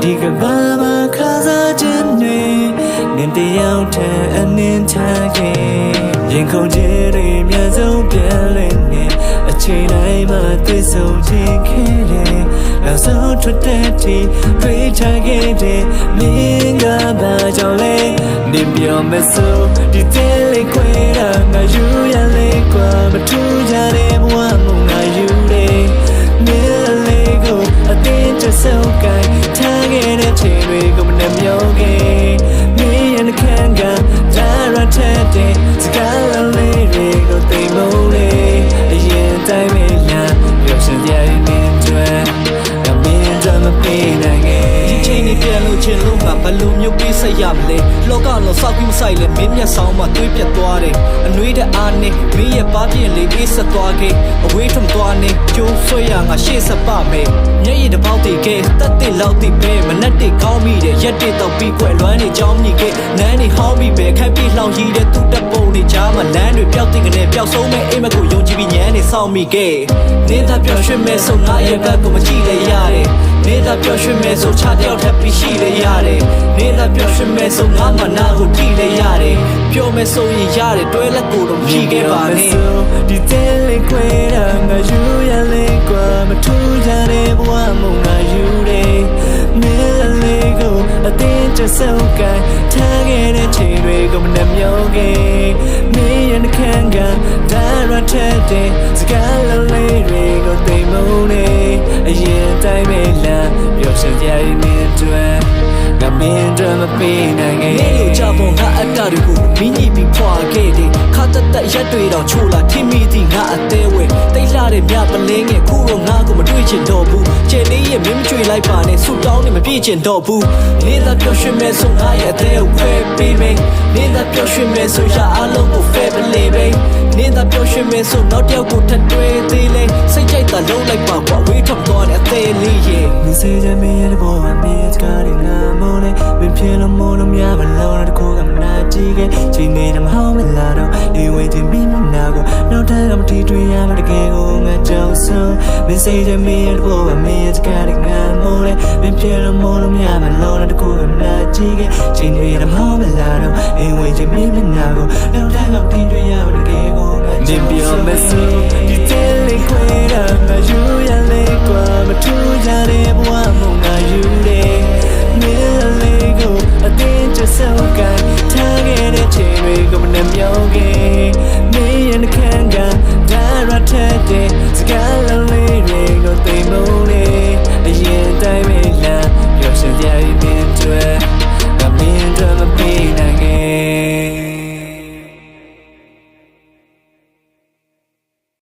ဒီကဘာမခါစားခြင်းတွေနင်တယောက်ထက်အနင်းထားခဲ့ရင်ခုန်ခြင်းတွေမြတ်ဆုံးပြန်လဲနေအချိန်တိုင်းမှာတွေ့ဆုံခြင်းခဲ့တယ်နောက်ဆုံးထွက်တဲ့ทีပြေးချခဲ့တဲ့မင်းကဘာကြောင့်လဲနင်ပြောမစို့ဒီတဲ့လေးခွဲတာငါယူရလေကွာမထူးကြတဲ့ဘဝမှာငါယူတယ်မင်းလေးကိုအတင်းကျဆုံးကိုင်းထားခဲ့တဲ့ချိန်တွေကိုမနှမြောခဲ့မင်းရဲ့နှခမ်းကဒါရထက်တဲ့စကားလေးတွေကိုသိမုန်းလေအရင်တိုင်းပဲလားပြောရှင်ကြရင်းနဲ့တွေ့ငါမင်းတို့မပေးနိုင်ခဲ့ဒီချိန်နဲ့ပြန်လို့ချင်လို့ငါဘလို့မျိုးပေးဆက်ရမလဲလောကလုံးစောက်ပြီးမဆိုင်လဲမင်းမျက်စောင်းမှာတွေးပြတ်သွားတယ်အနှွေးတဲ့အားနဲ့မင်းရဲ့ပါပြင်းလေးအေးဆက်သွားခဲ့အဝေးထုံသွားနေကျိုးဆွဲရငါရှေ့ဆက်ပါမယ်မျက်ရည်တစ်ပေါက်တည်ခဲ့တက်တဲ့လောက်တည်ပဲမနဲ့တည်ကောင်းမိတယ်ရက်တဲ့တော့ပြီးခွဲလွမ်းနေကြောင်းမြည်ခဲ့နန်းနေဟောင်းပြီးပဲခိုက်ပြီးလှောင်ရည်တဲ့သူ့တက်ပုံနေချားမှာလမ်းတွေပျောက်တဲ့ကနေပျောက်ဆုံးမဲ့အိမ်မက်ကိုယုံကြည်ပြီးညမ်းနေဆောင်မိခဲ့နေတာပျော်ရွှင်မဲ့ဆိုငါရဲ့ဘက်ကိုမကြည့်လဲရတယ်နေတာပျော်ရွှင်မဲ့ဆိုချားတယောက်ထပ်ပြီးရှိလဲရတယ်နေတာပျော်ရွှင်မဲ့ဆိုငါမနာကိုကြည့်လဲရတယ်ပျော်မဲ့ဆိုရင်ရတယ်တွဲလက်ကိုတော့ဖြီးခဲ့ပါနဲ့ဒီတဲ့လေးခွဲတာငါယူရလေကွာမထူးကြတဲ့ဘဝမှာငါယူတယ်မင်းလေးကိုအတင်းကျဆုံးကိုင်းထားခဲ့တဲ့ချိန်တွေကိုမနှမြောခဲ့မင်းရဲ့နှခမ်းကဒါရထက်တဲ့စကားလေးတွေကိုသိမုန်းနေအရင်တိုင်းပဲလားပြောရှင်ကြရင်းနဲ့တွေ့ငါမင်းတို့မပေးနိုင်ခဲ့နေလို့ကြပေါ်ငါအတ္တတွေကိုမင်းကြီးပြီးဖွာခဲ့တယ်ခါတက်တက်ရက်တွေတော့ချိုးလာထင်မိသည်ငါအသေးဝဲတိတ်လာတဲ့မြပလင်းငယ်ခုတော့ငါကိုမတွေ့ချင်တော့ဘူးကျဲလေးရဲ့မင်းမကြွေလိုက်ပါနဲ့ဆူတောင်းနေမပြေချင်တော့ဘူးနေတာပျော်ရွှင်မဲ့ဆိုငါရဲ့အသေးကိုခွဲပေးမယ်နေတာပျော်ရွှင်မဲ့ဆိုရအားလုံးကိုဖဲပလေးပဲနေတာပျော်ရွှင်မဲ့ဆိုနောက်တစ်ယောက်ကိုထပ်တွဲသေးလဲစိတ်ကြိုက်တာလုံးလိုက်ပါကွာဝေးထွက်သွားတဲ့အသေးလေးရဲ့မင်းစေချင်မင်းရဲ့ဘောအမေစကားတွေငါမိုးနေမင်းဖြစ်လို့မိုးလို့များမလို့တခုကမနာကြည့်ခဲ့ချိန်နေတော့မဟောင်းမလာတော့ဒီဝေးတင်ပြီးမနာကိုနောက်ထပ်တော့မထီတွေ့ရမတကယ်ကိုငါကြောက်ဆုံးမင်းစေချင်မင်းရဲ့ဘောအမေစကားတွေငါမိုးနေမင်းဖြစ်လို့မိုးလို့များမလို့တခုကမနာကြည့်ခဲ့ချိန်နေတော့မဟောင်းမလာတော့ဒီဝေးတင်ပြီးမနာကိုနောက်ထပ်တော့မထီတွေ့ရမတကယ်ကိုငါကြောက်ဆုံးဒီတဲ့လေးခွဲတာငါ